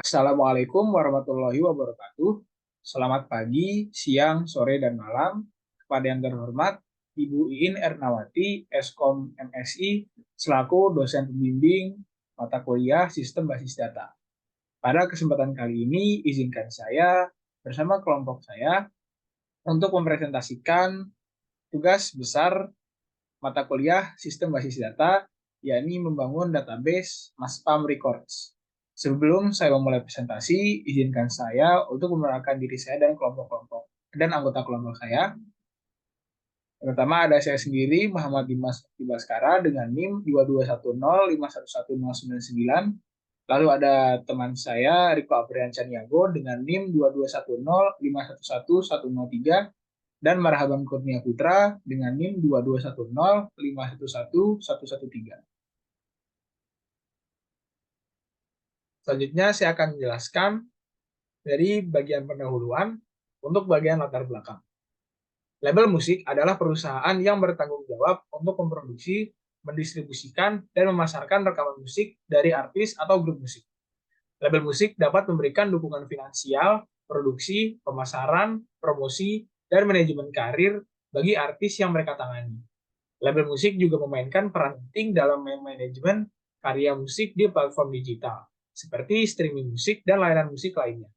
Assalamualaikum warahmatullahi wabarakatuh. Selamat pagi, siang, sore, dan malam. Kepada yang terhormat, Ibu Iin Ernawati, Eskom MSI, selaku dosen pembimbing mata kuliah Sistem Basis Data. Pada kesempatan kali ini, izinkan saya bersama kelompok saya untuk mempresentasikan tugas besar mata kuliah Sistem Basis Data, yakni membangun database Maspam Records. Sebelum saya memulai presentasi, izinkan saya untuk memperkenalkan diri saya dan kelompok-kelompok dan anggota kelompok saya. Yang pertama ada saya sendiri, Muhammad Dimas Baskara dengan NIM 2210511099. Lalu ada teman saya, Riko Aprian Caniago dengan NIM 2210511103. Dan Marhaban Kurnia Putra dengan NIM 2210511113. Selanjutnya saya akan menjelaskan dari bagian pendahuluan untuk bagian latar belakang. Label musik adalah perusahaan yang bertanggung jawab untuk memproduksi, mendistribusikan, dan memasarkan rekaman musik dari artis atau grup musik. Label musik dapat memberikan dukungan finansial, produksi, pemasaran, promosi, dan manajemen karir bagi artis yang mereka tangani. Label musik juga memainkan peran penting dalam manajemen karya musik di platform digital, seperti streaming musik dan layanan musik lainnya.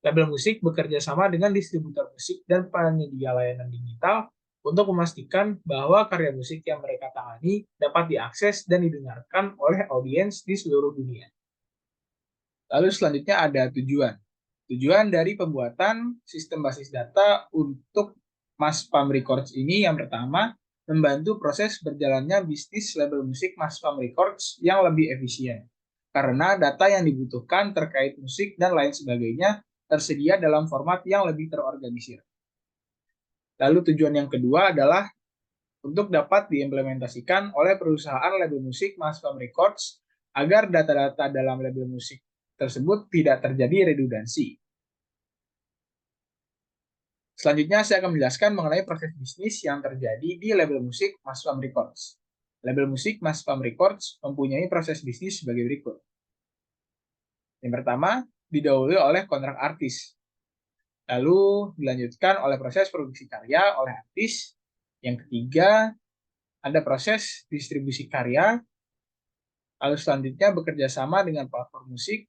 Label musik bekerja sama dengan distributor musik dan penyedia layanan digital untuk memastikan bahwa karya musik yang mereka tangani dapat diakses dan didengarkan oleh audiens di seluruh dunia. Lalu selanjutnya ada tujuan. Tujuan dari pembuatan sistem basis data untuk Maspam Records ini yang pertama, membantu proses berjalannya bisnis label musik Maspam Records yang lebih efisien. Karena data yang dibutuhkan terkait musik dan lain sebagainya tersedia dalam format yang lebih terorganisir. Lalu tujuan yang kedua adalah untuk dapat diimplementasikan oleh perusahaan label musik Maspam Records agar data-data dalam label musik tersebut tidak terjadi redundansi. Selanjutnya saya akan menjelaskan mengenai proses bisnis yang terjadi di label musik Maspam Records. Label musik Maspam Records mempunyai proses bisnis sebagai berikut. Yang pertama, didahului oleh kontrak artis. Lalu dilanjutkan oleh proses produksi karya oleh artis. Yang ketiga, ada proses distribusi karya. Lalu selanjutnya bekerja sama dengan platform musik.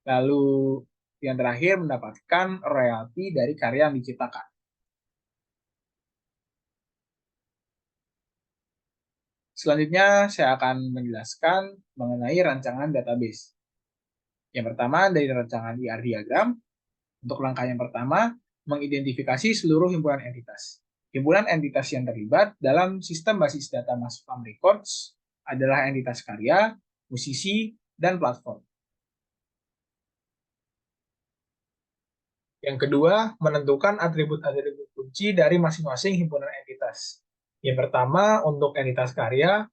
Lalu yang terakhir mendapatkan royalti dari karya yang diciptakan. Selanjutnya saya akan menjelaskan mengenai rancangan database. Yang pertama dari rancangan IR diagram. Untuk langkah yang pertama, mengidentifikasi seluruh himpunan entitas. Himpunan entitas yang terlibat dalam sistem basis data Maspam Records adalah entitas karya, musisi, dan platform. Yang kedua, menentukan atribut-atribut kunci dari masing-masing himpunan entitas. Yang pertama, untuk entitas karya,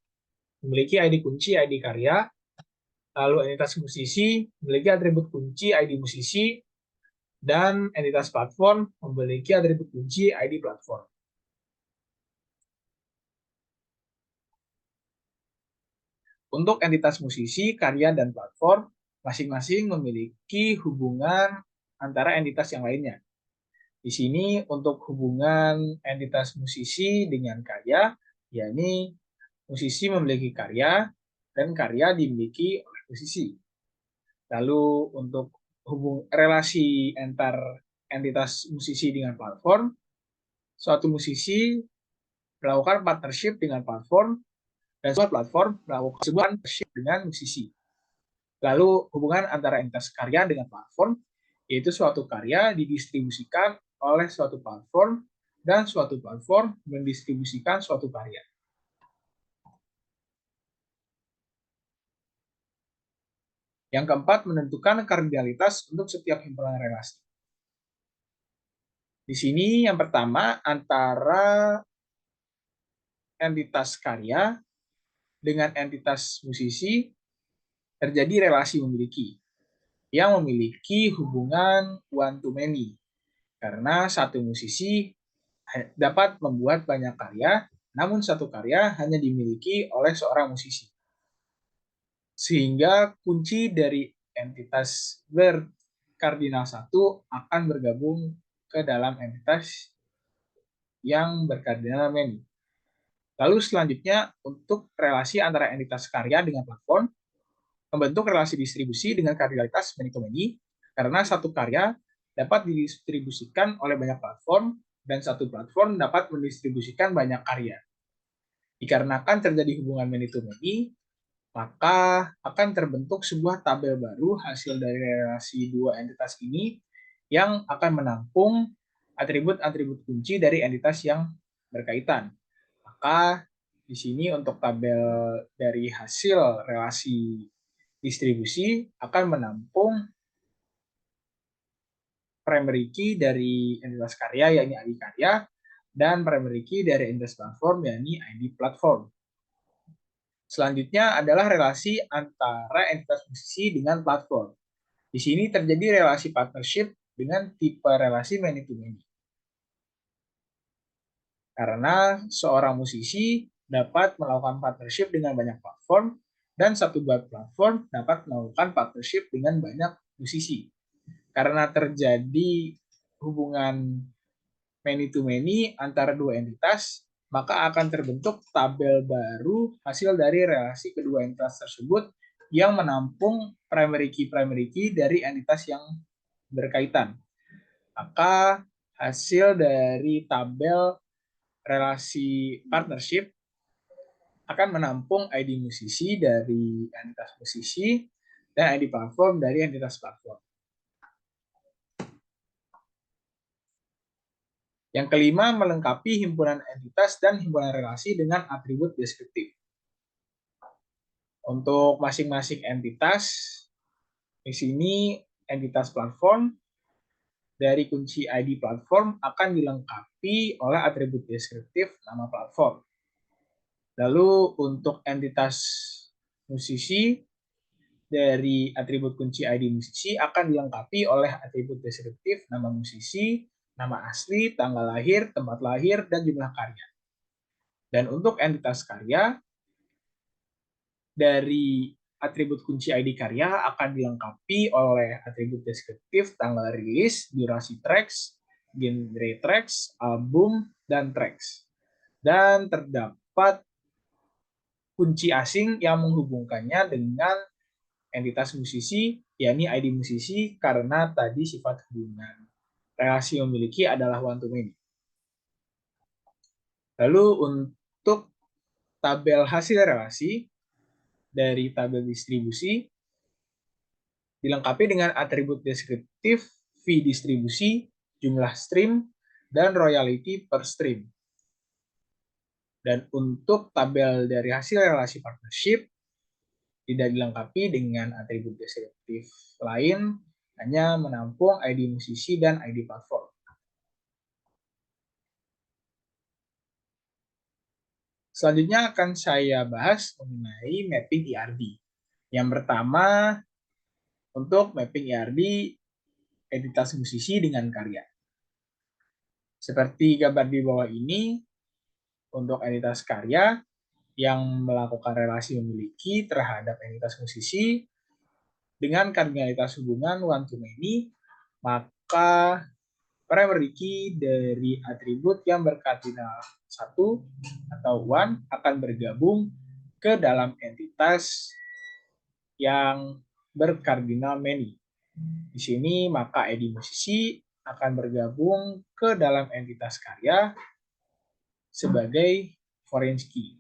memiliki ID kunci ID karya, lalu entitas musisi memiliki atribut kunci ID musisi, dan entitas platform memiliki atribut kunci ID platform. Untuk entitas musisi, karya, dan platform, masing-masing memiliki hubungan antara entitas yang lainnya. Di sini untuk hubungan entitas musisi dengan karya, yakni musisi memiliki karya, dan karya dimiliki oleh musisi. Lalu untuk relasi antar entitas musisi dengan platform, suatu musisi melakukan partnership dengan platform, dan suatu platform melakukan sebuah partnership dengan musisi. Lalu hubungan antara entitas karya dengan platform, yaitu suatu karya didistribusikan oleh suatu platform, dan suatu platform mendistribusikan suatu karya. Yang keempat, menentukan kardinalitas untuk setiap himpunan relasi. Di sini yang pertama, antara entitas karya dengan entitas musisi terjadi relasi memiliki, yang memiliki hubungan one to many. Karena satu musisi dapat membuat banyak karya, namun satu karya hanya dimiliki oleh seorang musisi. Sehingga kunci dari entitas berkardinal 1 akan bergabung ke dalam entitas yang berkardinal many. Lalu selanjutnya untuk relasi antara entitas karya dengan platform, membentuk relasi distribusi dengan kardinalitas many to many, karena satu karya dapat didistribusikan oleh banyak platform dan satu platform dapat mendistribusikan banyak karya. Dikarenakan terjadi hubungan many to many, maka akan terbentuk sebuah tabel baru hasil dari relasi dua entitas ini yang akan menampung atribut-atribut kunci dari entitas yang berkaitan. Maka di sini untuk tabel dari hasil relasi distribusi akan menampung primary key dari entitas karya, yakni ID karya, dan primary key dari entitas platform, yakni ID platform. Selanjutnya adalah relasi antara entitas musisi dengan platform. Di sini terjadi relasi partnership dengan tipe relasi many to many. Karena seorang musisi dapat melakukan partnership dengan banyak platform dan satu platform dapat melakukan partnership dengan banyak musisi. Karena terjadi hubungan many to many antara dua entitas, maka akan terbentuk tabel baru hasil dari relasi kedua entitas tersebut yang menampung primary key dari entitas yang berkaitan. Maka hasil dari tabel relasi partnership akan menampung ID musisi dari entitas musisi dan ID platform dari entitas platform. Yang kelima, melengkapi himpunan entitas dan himpunan relasi dengan atribut deskriptif. Untuk masing-masing entitas, di sini entitas platform dari kunci ID platform akan dilengkapi oleh atribut deskriptif nama platform. Lalu untuk entitas musisi, dari atribut kunci ID musisi akan dilengkapi oleh atribut deskriptif nama musisi, nama asli, tanggal lahir, tempat lahir, dan jumlah karya. Dan untuk entitas karya, dari atribut kunci ID karya akan dilengkapi oleh atribut deskriptif tanggal rilis, durasi tracks, genre tracks, album, dan tracks. Dan terdapat kunci asing yang menghubungkannya dengan entitas musisi, yakni ID musisi, karena tadi sifat hubungan relasi memiliki adalah one to many. Lalu untuk tabel hasil relasi dari tabel distribusi dilengkapi dengan atribut deskriptif fee distribusi, jumlah stream, dan royalty per stream. Dan untuk tabel dari hasil relasi partnership tidak dilengkapi dengan atribut deskriptif lain, hanya menampung ID musisi dan ID platform. Selanjutnya akan saya bahas mengenai mapping ERD. Yang pertama, untuk mapping ERD entitas musisi dengan karya. Seperti gambar di bawah ini, untuk entitas karya yang melakukan relasi memiliki terhadap entitas musisi dengan kardinalitas hubungan one to many, maka primary key dari atribut yang berkardinal 1 atau one akan bergabung ke dalam entitas yang berkardinal many. Di sini maka ID musisi akan bergabung ke dalam entitas karya sebagai foreign key.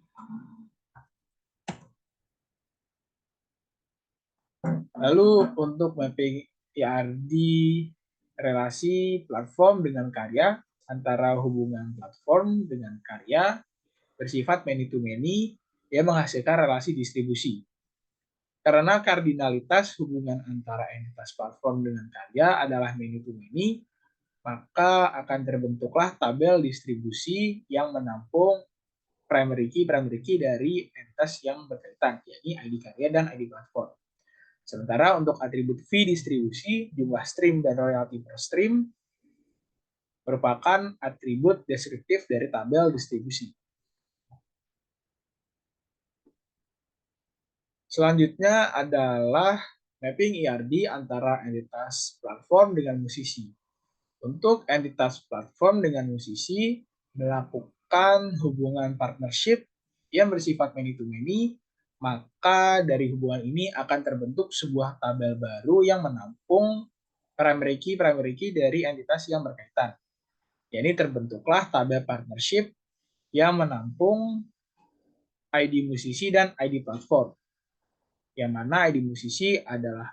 Lalu untuk mapping ERD relasi platform dengan karya antara hubungan platform dengan karya bersifat many to many yang menghasilkan relasi distribusi. Karena kardinalitas hubungan antara entitas platform dengan karya adalah many to many, maka akan terbentuklah tabel distribusi yang menampung primary key dari entitas yang berkaitan, yakni ID karya dan ID platform. Sementara untuk atribut fee distribusi, jumlah stream dan royalty per stream merupakan atribut deskriptif dari tabel distribusi. Selanjutnya adalah mapping ERD antara entitas platform dengan musisi. Untuk entitas platform dengan musisi melakukan hubungan partnership yang bersifat many to many, maka dari hubungan ini akan terbentuk sebuah tabel baru yang menampung primary key dari entitas yang berkaitan. Jadi terbentuklah tabel partnership yang menampung ID musisi dan ID platform. Yang mana ID musisi adalah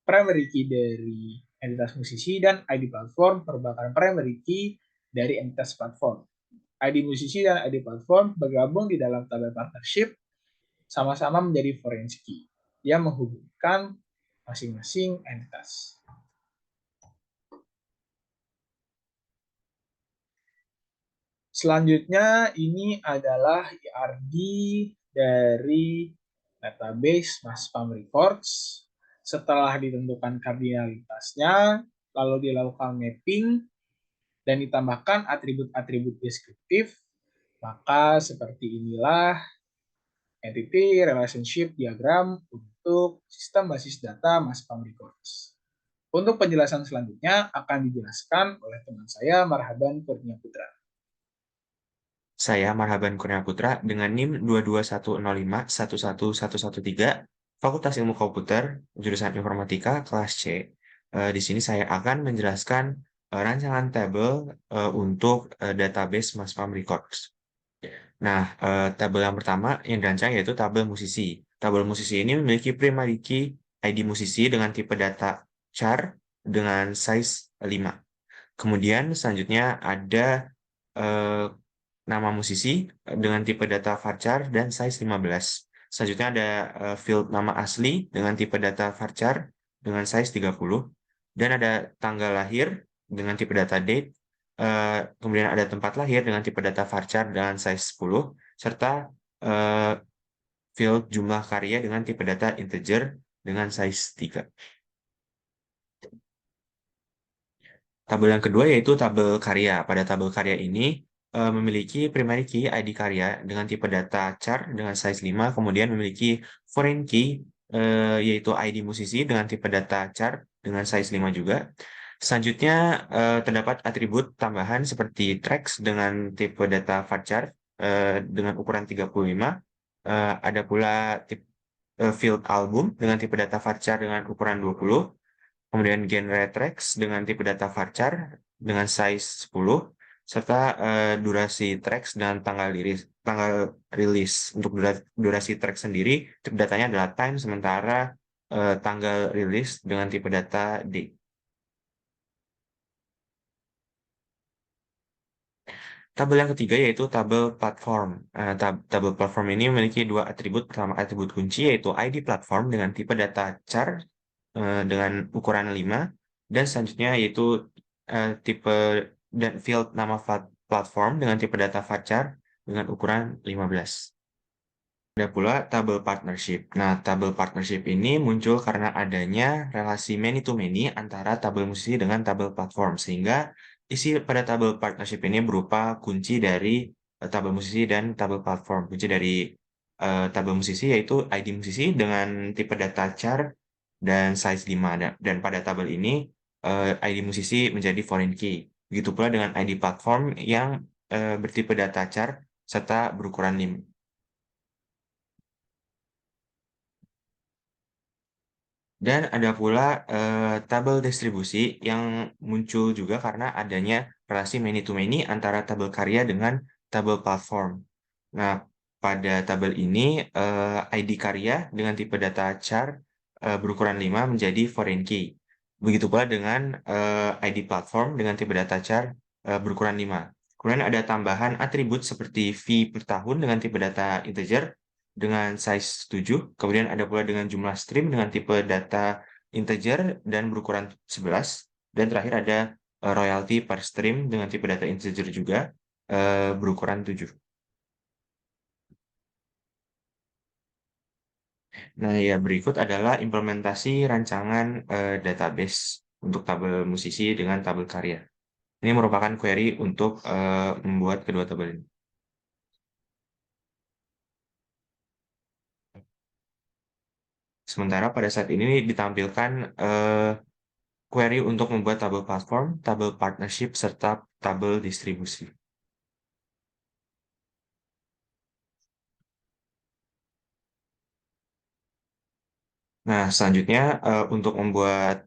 primary key dari entitas musisi dan ID platform merupakan primary key dari entitas platform. ID musisi dan ID platform bergabung di dalam tabel partnership sama-sama menjadi foreign key yang menghubungkan masing-masing entitas. Selanjutnya ini adalah ERD dari database Maspam Records. Setelah ditentukan kardinalitasnya, lalu dilakukan mapping dan ditambahkan atribut-atribut deskriptif, maka seperti inilah entity relationship diagram untuk sistem basis data Maspam Records. Untuk penjelasan selanjutnya akan dijelaskan oleh teman saya Marhaban Kurnia Putra. Saya Marhaban Kurnia Putra dengan NIM 22105111113, Fakultas Ilmu Komputer, jurusan Informatika, kelas C. Di sini saya akan menjelaskan rancangan tabel untuk database Maspam Records. Nah, tabel yang pertama yang dirancang yaitu tabel musisi. Tabel musisi ini memiliki primary key ID musisi dengan tipe data char dengan size 5. Kemudian selanjutnya ada eh, nama musisi dengan tipe data varchar dan size 15. Selanjutnya ada field nama asli dengan tipe data varchar dengan size 30. Dan ada tanggal lahir dengan tipe data date. Kemudian ada tempat lahir dengan tipe data varchar dengan size 10. Serta eh, field jumlah karya dengan tipe data integer dengan size 3. Tabel yang kedua yaitu tabel karya. Pada tabel karya ini memiliki primary key ID karya dengan tipe data char dengan size 5, kemudian memiliki foreign key yaitu ID musisi dengan tipe data char dengan size 5 juga. Selanjutnya terdapat atribut tambahan seperti tracks dengan tipe data varchar dengan ukuran 35. Ada pula field album dengan tipe data varchar dengan ukuran 20. Kemudian genre tracks dengan tipe data varchar dengan size 10, serta durasi tracks dan tanggal rilis. Untuk durasi track sendiri, tipe datanya adalah time, sementara tanggal rilis dengan tipe data date. Tabel yang ketiga yaitu tabel platform. Tabel platform ini memiliki dua atribut. Pertama, atribut kunci yaitu ID platform dengan tipe data char dengan ukuran 5, dan selanjutnya yaitu tipe dan field nama platform dengan tipe data varchar dengan ukuran 15. Ada pula tabel partnership. Nah, tabel partnership ini muncul karena adanya relasi many to many antara tabel musisi dengan tabel platform, sehingga isi pada tabel partnership ini berupa kunci dari tabel musisi dan tabel platform. Kunci dari tabel musisi yaitu ID musisi dengan tipe data char dan size 5. Dan pada tabel ini ID musisi menjadi foreign key. Begitu pula dengan ID platform yang bertipe data char serta berukuran 5. Dan ada pula tabel distribusi yang muncul juga karena adanya relasi many to many antara tabel karya dengan tabel platform. Nah, pada tabel ini ID karya dengan tipe data char berukuran 5 menjadi foreign key. Begitu pula dengan ID platform dengan tipe data char berukuran 5. Kemudian ada tambahan atribut seperti fee per tahun dengan tipe data integer dengan size 7. Kemudian ada pula dengan jumlah stream dengan tipe data integer dan berukuran 11. Dan terakhir ada royalty per stream dengan tipe data integer juga berukuran 7. Nah, ya berikut adalah implementasi rancangan database untuk tabel musisi dengan tabel karya. Ini merupakan query untuk membuat kedua tabel ini. Sementara pada saat ini ditampilkan query untuk membuat tabel platform, tabel partnership, serta tabel distribusi. Nah, selanjutnya untuk membuat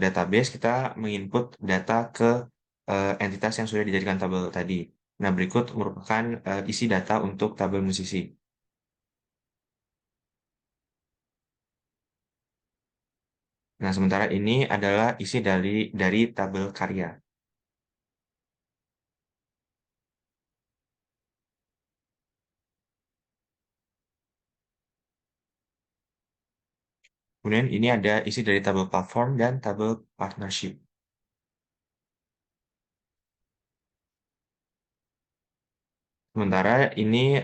database, kita menginput data ke entitas yang sudah dijadikan tabel tadi. Nah, berikut merupakan isi data untuk tabel musisi. Nah, sementara ini adalah isi dari tabel karya. Kemudian ini ada isi dari tabel platform dan tabel partnership. Sementara ini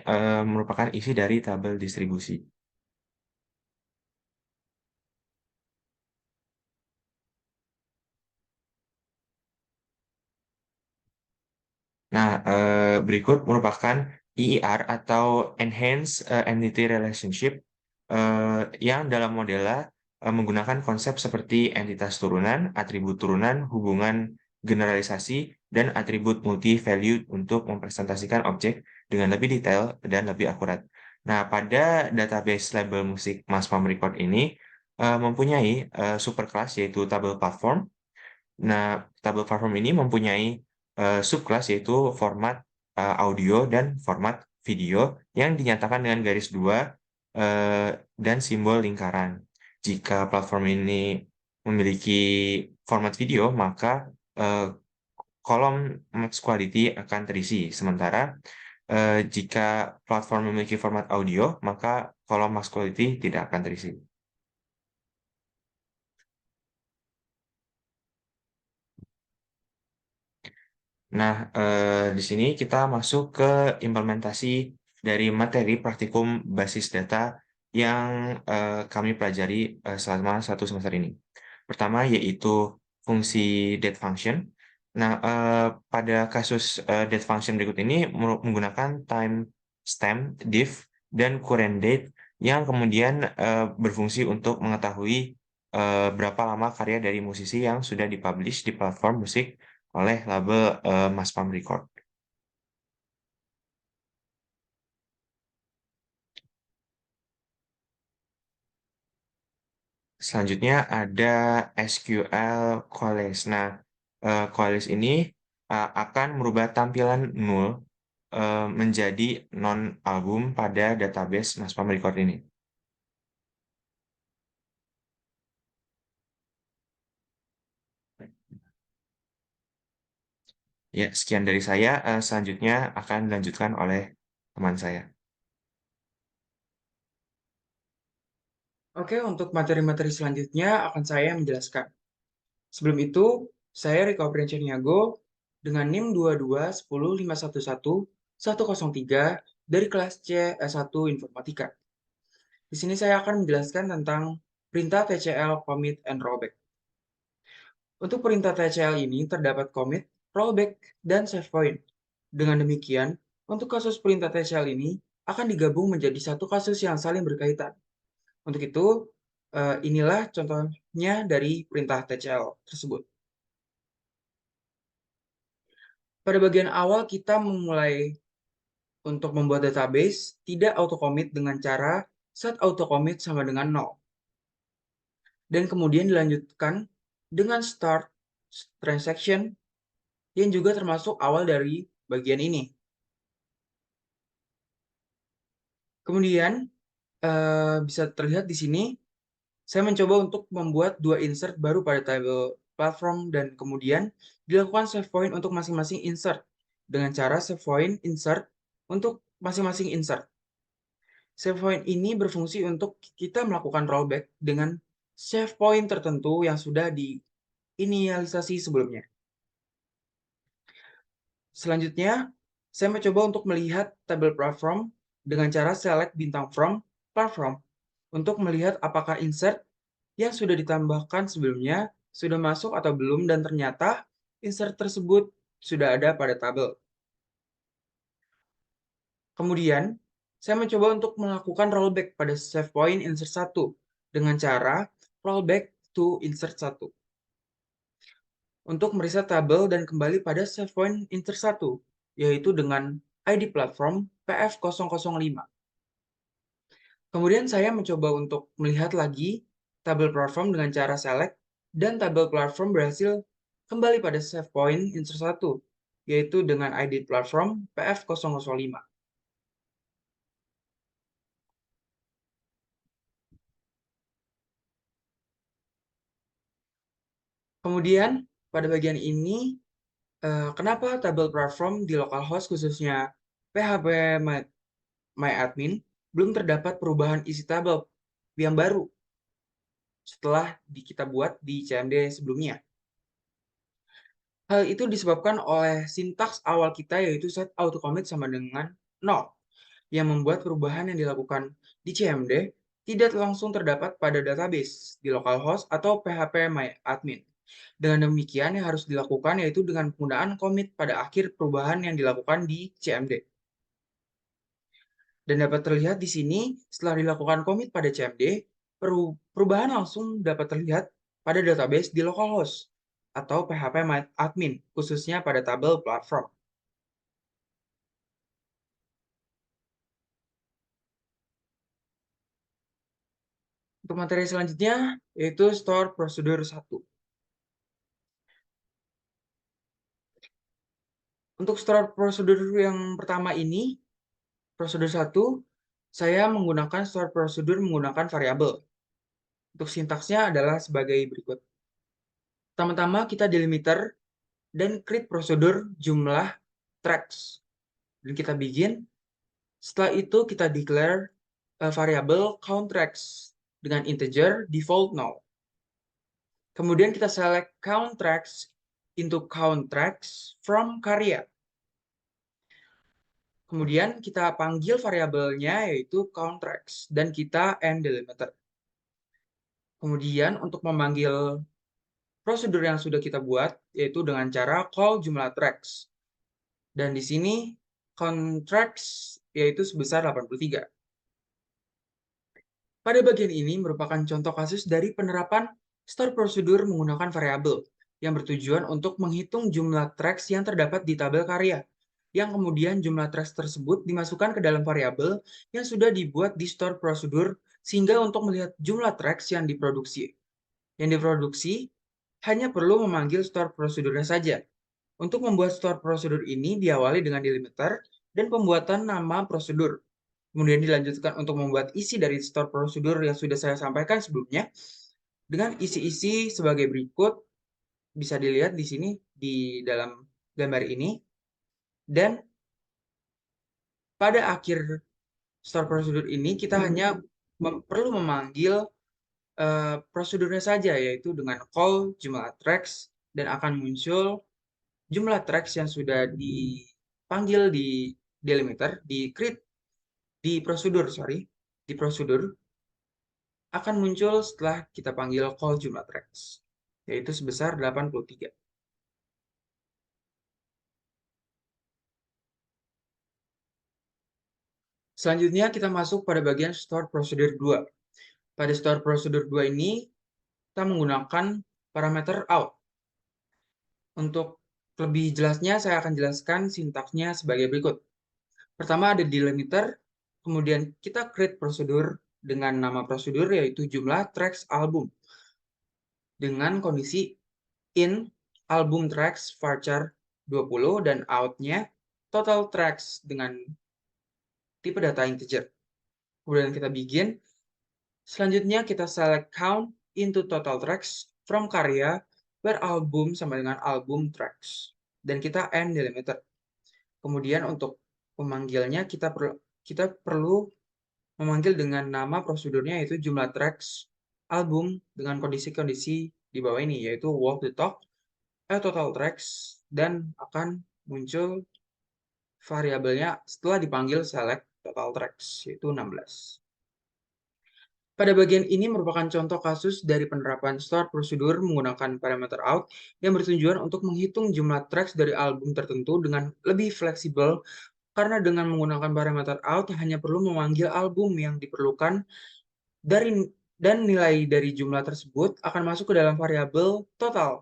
merupakan isi dari tabel distribusi. Nah, berikut merupakan EER atau Enhanced Entity Relationship yang dalam modelnya menggunakan konsep seperti entitas turunan, atribut turunan, hubungan generalisasi, dan atribut multi-value untuk mempresentasikan objek dengan lebih detail dan lebih akurat. Nah, pada database label musik Maspam Record ini mempunyai superclass yaitu tabel platform. Nah, tabel platform ini mempunyai subclass yaitu format audio dan format video yang dinyatakan dengan garis dua dan simbol lingkaran. Jika platform ini memiliki format video, maka eh, kolom max quality akan terisi. Sementara jika platform memiliki format audio, maka kolom max quality tidak akan terisi. Nah, di sini kita masuk ke implementasi dari materi praktikum basis data yang kami pelajari selama satu semester ini. Pertama yaitu fungsi date function. Nah, pada kasus date function berikut ini menggunakan time stamp, diff, dan current date yang kemudian berfungsi untuk mengetahui berapa lama karya dari musisi yang sudah dipublish di platform musik oleh label Maspam Record. Selanjutnya ada SQL Qualys. Nah, Qualys ini akan merubah tampilan null menjadi non-album pada database Maspam Record ini. Ya, sekian dari saya. Selanjutnya akan dilanjutkan oleh teman saya. Oke, untuk materi-materi selanjutnya akan saya menjelaskan. Sebelum itu, saya Riko Priancaniago dengan NIM 2210511 dari kelas C S1 Informatika. Di sini saya akan menjelaskan tentang perintah TCL Commit and Rollback. Untuk perintah TCL ini terdapat commit, rollback, dan save point. Dengan demikian, untuk kasus perintah TCL ini akan digabung menjadi satu kasus yang saling berkaitan. Untuk itu, inilah contohnya dari perintah TCL tersebut. Pada bagian awal kita memulai untuk membuat database tidak auto commit dengan cara set auto commit sama dengan 0. Dan kemudian dilanjutkan dengan start transaction yang juga termasuk awal dari bagian ini. Kemudian bisa terlihat di sini saya mencoba untuk membuat dua insert baru pada table platform dan kemudian dilakukan save point untuk masing-masing insert dengan cara save point insert untuk masing-masing insert. Save point ini berfungsi untuk kita melakukan rollback dengan save point tertentu yang sudah diinisialisasi sebelumnya. Selanjutnya, saya mencoba untuk melihat tabel platform dengan cara select bintang from platform untuk melihat apakah insert yang sudah ditambahkan sebelumnya sudah masuk atau belum dan ternyata insert tersebut sudah ada pada tabel. Kemudian, saya mencoba untuk melakukan rollback pada save point insert 1 dengan cara rollback to insert 1 untuk mereset tabel dan kembali pada save point insert 1, yaitu dengan ID platform PF005. Kemudian saya mencoba untuk melihat lagi tabel platform dengan cara select, dan tabel platform berhasil kembali pada save point insert 1, yaitu dengan ID platform PF005. Kemudian pada bagian ini, kenapa tabel platform di localhost khususnya PHP MyAdmin belum terdapat perubahan isi tabel yang baru setelah kita buat di CMD sebelumnya. Hal itu disebabkan oleh sintaks awal kita, yaitu set auto commit sama dengan 0, yang membuat perubahan yang dilakukan di CMD tidak langsung terdapat pada database di localhost atau PHP MyAdmin. Dengan demikian, yang harus dilakukan yaitu dengan penggunaan commit pada akhir perubahan yang dilakukan di CMD. Dan dapat terlihat di sini, setelah dilakukan commit pada CMD, perubahan langsung dapat terlihat pada database di localhost atau PHP MyAdmin, khususnya pada tabel platform. Untuk materi selanjutnya, yaitu store prosedur 1. Untuk store prosedur yang pertama ini, prosedur 1, saya menggunakan store prosedur menggunakan variabel. Untuk sintaksnya adalah sebagai berikut. Pertama-tama kita delimiter dan create prosedur jumlah tracks. Dan kita begin. Setelah itu kita declare variabel count tracks dengan integer default 0. Kemudian kita select count tracks into count tracks from karya. Kemudian kita panggil variabelnya yaitu count tracks dan kita end delimiter. Kemudian untuk memanggil prosedur yang sudah kita buat yaitu dengan cara call jumlah tracks. Dan di sini count tracks yaitu sebesar 83. Pada bagian ini merupakan contoh kasus dari penerapan store prosedur menggunakan variabel yang bertujuan untuk menghitung jumlah tracks yang terdapat di tabel karya, yang kemudian jumlah tracks tersebut dimasukkan ke dalam variabel yang sudah dibuat di store prosedur, sehingga untuk melihat jumlah tracks yang diproduksi hanya perlu memanggil store prosedurnya saja. Untuk membuat store prosedur ini diawali dengan delimiter dan pembuatan nama prosedur. Kemudian dilanjutkan untuk membuat isi dari store prosedur yang sudah saya sampaikan sebelumnya dengan isi-isi sebagai berikut. Bisa dilihat di sini di dalam gambar ini. Dan pada akhir store prosedur ini kita hanya perlu memanggil prosedurnya saja, yaitu dengan call jumlah tracks, dan akan muncul jumlah tracks yang sudah dipanggil di delimiter, di create, di prosedur akan muncul setelah kita panggil call jumlah tracks, yaitu sebesar 83. Selanjutnya kita masuk pada bagian store prosedur 2. Pada store prosedur 2 ini kita menggunakan parameter out. Untuk lebih jelasnya saya akan jelaskan sintaksnya sebagai berikut. Pertama ada delimiter, kemudian kita create prosedur dengan nama prosedur yaitu jumlah tracks album dengan kondisi in album tracks varchar 20 dan outnya total tracks dengan tipe data integer. Kemudian kita begin. Selanjutnya kita select count into total tracks from karya where album sama dengan album tracks. Dan kita end delimiter. Kemudian untuk memanggilnya kita perlu memanggil dengan nama prosedurnya yaitu jumlah tracks album dengan kondisi-kondisi di bawah ini, yaitu walk the talk, total tracks, dan akan muncul variabelnya setelah dipanggil select total tracks, yaitu 16. Pada bagian ini merupakan contoh kasus dari penerapan store prosedur menggunakan parameter out yang bertujuan untuk menghitung jumlah tracks dari album tertentu dengan lebih fleksibel, karena dengan menggunakan parameter out hanya perlu memanggil album yang diperlukan dari dan nilai dari jumlah tersebut akan masuk ke dalam variabel total,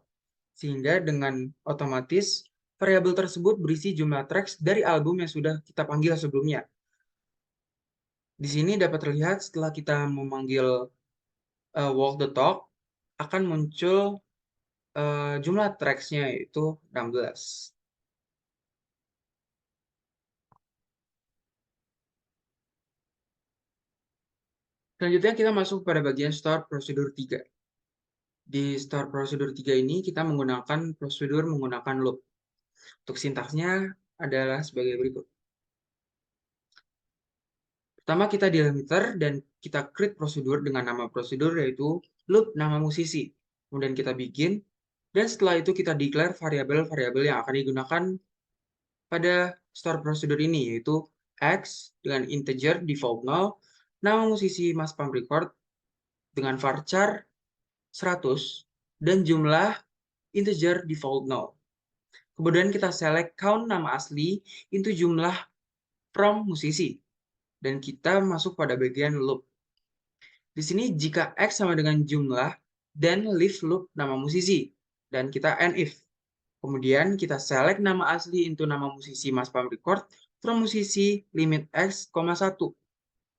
sehingga dengan otomatis variabel tersebut berisi jumlah tracks dari album yang sudah kita panggil sebelumnya. Di sini dapat terlihat setelah kita memanggil walk the talk, akan muncul jumlah tracks-nya yaitu 16. Selanjutnya kita masuk pada bagian store prosedur 3. Di store prosedur 3 ini kita menggunakan prosedur menggunakan loop. Untuk sintaksnya adalah sebagai berikut. Pertama kita delimiter dan kita create prosedur dengan nama prosedur yaitu loop nama musisi. Kemudian kita bikin dan setelah itu kita declare variabel-variabel yang akan digunakan pada store prosedur ini yaitu x dengan integer default 0, nama musisi Mas Pam Record dengan varchar 100 dan jumlah integer default 0. Kemudian kita select count nama asli into jumlah from musisi dan kita masuk pada bagian loop. Di sini jika x sama dengan jumlah dan leave loop nama musisi dan kita end if. Kemudian kita select nama asli into nama musisi Mas Pam Record from musisi limit x, 1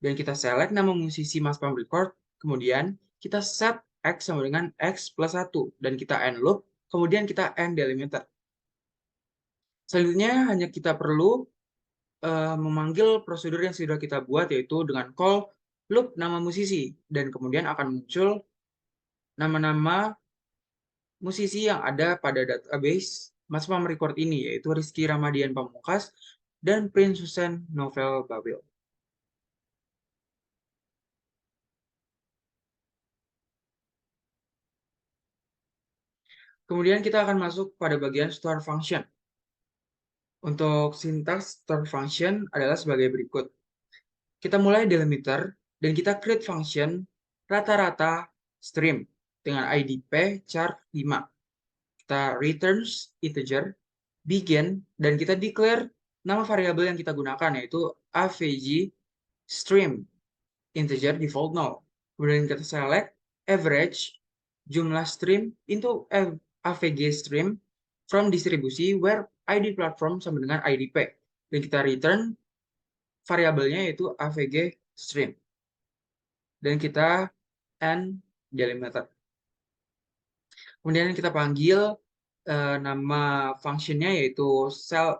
dan kita select nama musisi Mas Pam Record, kemudian kita set x sama dengan x plus 1 dan kita end loop, kemudian kita end delimiter. Selanjutnya hanya kita perlu memanggil prosedur yang sudah kita buat yaitu dengan call loop nama musisi dan kemudian akan muncul nama-nama musisi yang ada pada database Mas Pam Record ini yaitu Rizky Ramadian Pamungkas dan Prince Hussein Novel Babil. Kemudian kita akan masuk pada bagian store function. Untuk sintaks store function adalah sebagai berikut. Kita mulai delimiter dan kita create function rata-rata stream dengan ID p char 5. Kita returns integer, begin, dan kita declare nama variabel yang kita gunakan yaitu avg stream integer default 0. Kemudian kita select average jumlah stream into avg stream from distribusi where id platform sama dengan id p. Dan kita return variabelnya yaitu avg stream. Dan kita end delimiter. Kemudian kita panggil nama functionnya yaitu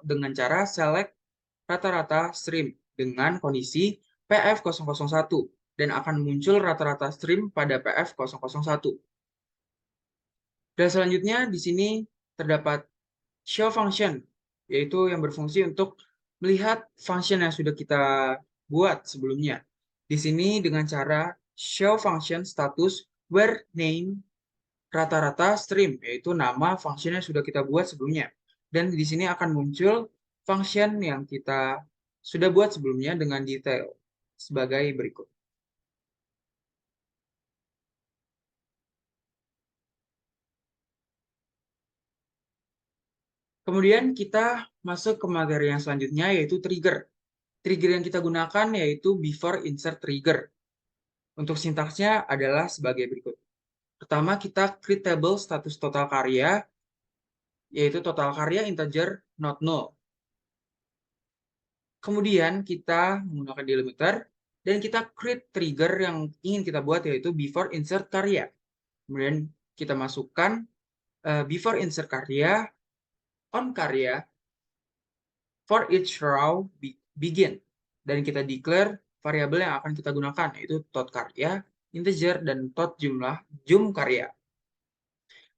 dengan cara select rata-rata stream dengan kondisi pf001 dan akan muncul rata-rata stream pada pf001. Dan selanjutnya di sini terdapat show function yaitu yang berfungsi untuk melihat function yang sudah kita buat sebelumnya. Di sini dengan cara show function status where name rata-rata stream, yaitu nama function yang sudah kita buat sebelumnya. Dan di sini akan muncul function yang kita sudah buat sebelumnya dengan detail sebagai berikut. Kemudian kita masuk ke materi yang selanjutnya yaitu trigger. Trigger yang kita gunakan yaitu before insert trigger. Untuk sintaksnya adalah sebagai berikut. Pertama kita create table status total karya yaitu total karya integer not null. Kemudian kita menggunakan delimiter dan kita create trigger yang ingin kita buat yaitu before insert karya. Kemudian kita masukkan before insert karya on karya for each row begin dan kita declare variabel yang akan kita gunakan yaitu tot karya integer dan tot jumlah jum karya.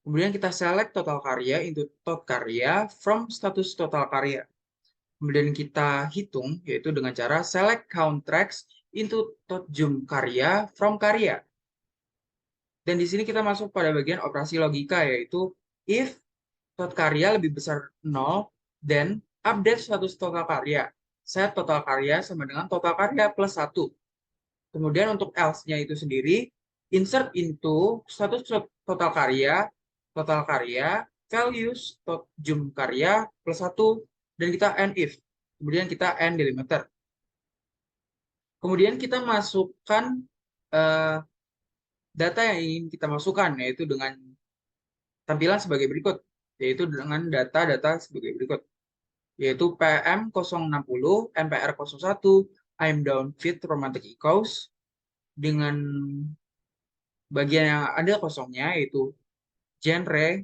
Kemudian kita select total karya into tot karya from status total karya. Kemudian kita hitung yaitu dengan cara select count tracks into tot jum karya from karya. Dan di sini kita masuk pada bagian operasi logika yaitu if tot karya lebih besar 0 then update status total karya. Set total karya sama dengan total karya plus 1. Kemudian untuk else-nya itu sendiri insert into status total karya values tot jum karya plus 1 dan kita end if. Kemudian kita end delimiter. Kemudian kita masukkan data yang ingin kita masukkan, yaitu dengan tampilan sebagai berikut, yaitu dengan data-data sebagai berikut, yaitu PM060, MPR01, I'm Down Fit Romantic Echoes, dengan bagian yang ada kosongnya, yaitu genre,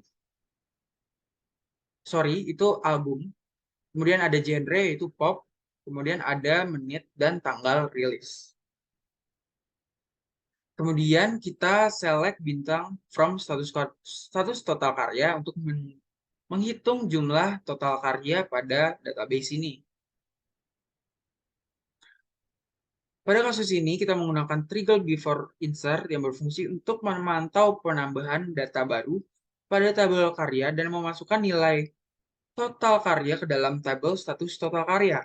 itu album, kemudian ada genre, yaitu pop, kemudian ada menit dan tanggal rilis. Kemudian kita select bintang from status total karya untuk menghitung jumlah total karya pada database ini. Pada kasus ini, kita menggunakan trigger before insert yang berfungsi untuk memantau penambahan data baru pada tabel karya dan memasukkan nilai total karya ke dalam tabel status total karya.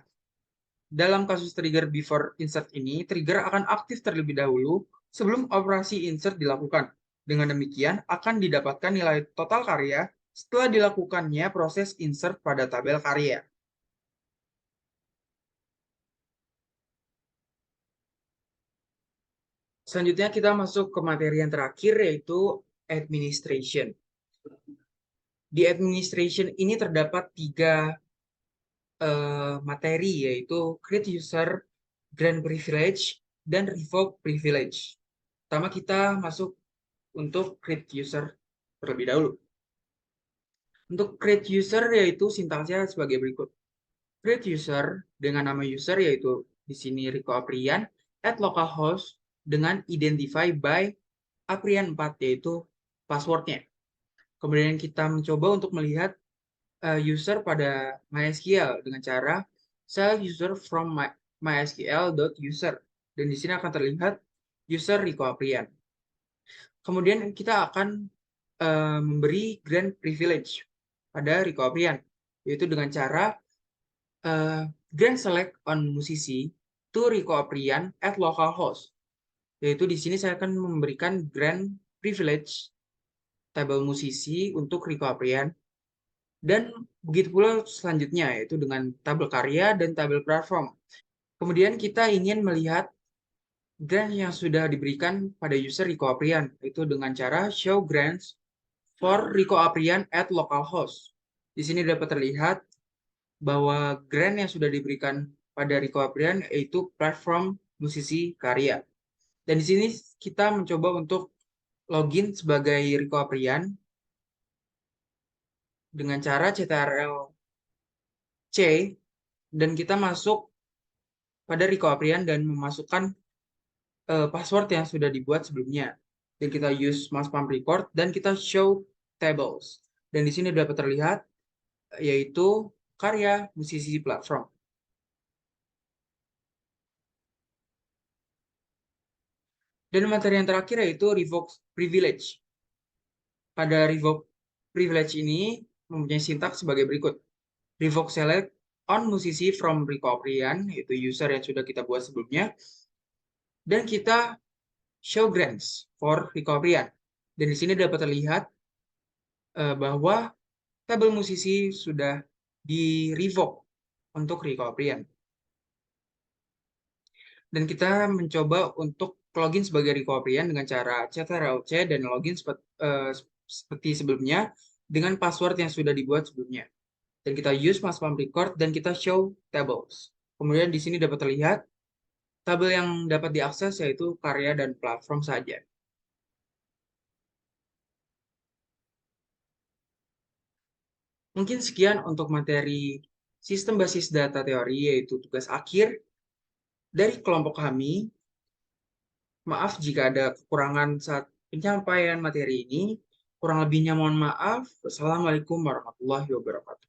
Dalam kasus trigger before insert ini, trigger akan aktif terlebih dahulu sebelum operasi insert dilakukan. Dengan demikian, akan didapatkan nilai total karya setelah dilakukannya proses insert pada tabel karya. Selanjutnya kita masuk ke materi yang terakhir, yaitu administration. Di administration ini terdapat 3 materi, yaitu create user, grant privilege, dan revoke privilege. Pertama kita masuk untuk create user terlebih dahulu. Untuk create user yaitu sintaksnya sebagai berikut. Create user dengan nama user yaitu di sini Rico Aprian @localhost dengan identify by Aprian 4 yaitu passwordnya. Kemudian kita mencoba untuk melihat user pada MySQL dengan cara select user from mysql.user dan di sini akan terlihat user Rico Aprian. Kemudian kita akan memberi grant privilege pada Rico Aprian, yaitu dengan cara grant select on musisi to Rico Aprian @localhost, yaitu di sini saya akan memberikan grant privilege tabel musisi untuk Rico Aprian, dan begitu pula selanjutnya, yaitu dengan tabel karya dan tabel platform. Kemudian kita ingin melihat grant yang sudah diberikan pada user Rico Aprian, yaitu dengan cara show grants for Rico Aprian @localhost. Di sini dapat terlihat bahwa grant yang sudah diberikan pada Rico Aprian yaitu platform musisi karya. Dan di sini kita mencoba untuk login sebagai Rico Aprian dengan cara CTRL-C dan kita masuk pada Rico Aprian dan memasukkan password yang sudah dibuat sebelumnya. Dan kita use mouse pump record dan kita show tables. Dan di sini dapat terlihat yaitu karya musisi platform. Dan materi yang terakhir yaitu revoke privilege. Pada revoke privilege ini mempunyai sintaks sebagai berikut. Revoke select on musisi from Rico Aprian, yaitu user yang sudah kita buat sebelumnya. Dan kita show grants for Rico Aprian. Dan di sini dapat terlihat bahwa tabel musisi sudah di revoke untuk Rico Aprian. Dan kita mencoba untuk login sebagai Rico Aprian dengan cara CTRL-C dan login seperti sebelumnya dengan password yang sudah dibuat sebelumnya. Dan kita use mouse pump record dan kita show tables. Kemudian di sini dapat terlihat tabel yang dapat diakses yaitu karya dan platform saja. Mungkin sekian untuk materi sistem basis data teori, yaitu tugas akhir dari kelompok kami. Maaf jika ada kekurangan saat penyampaian materi ini. Kurang lebihnya mohon maaf. Wassalamualaikum warahmatullahi wabarakatuh.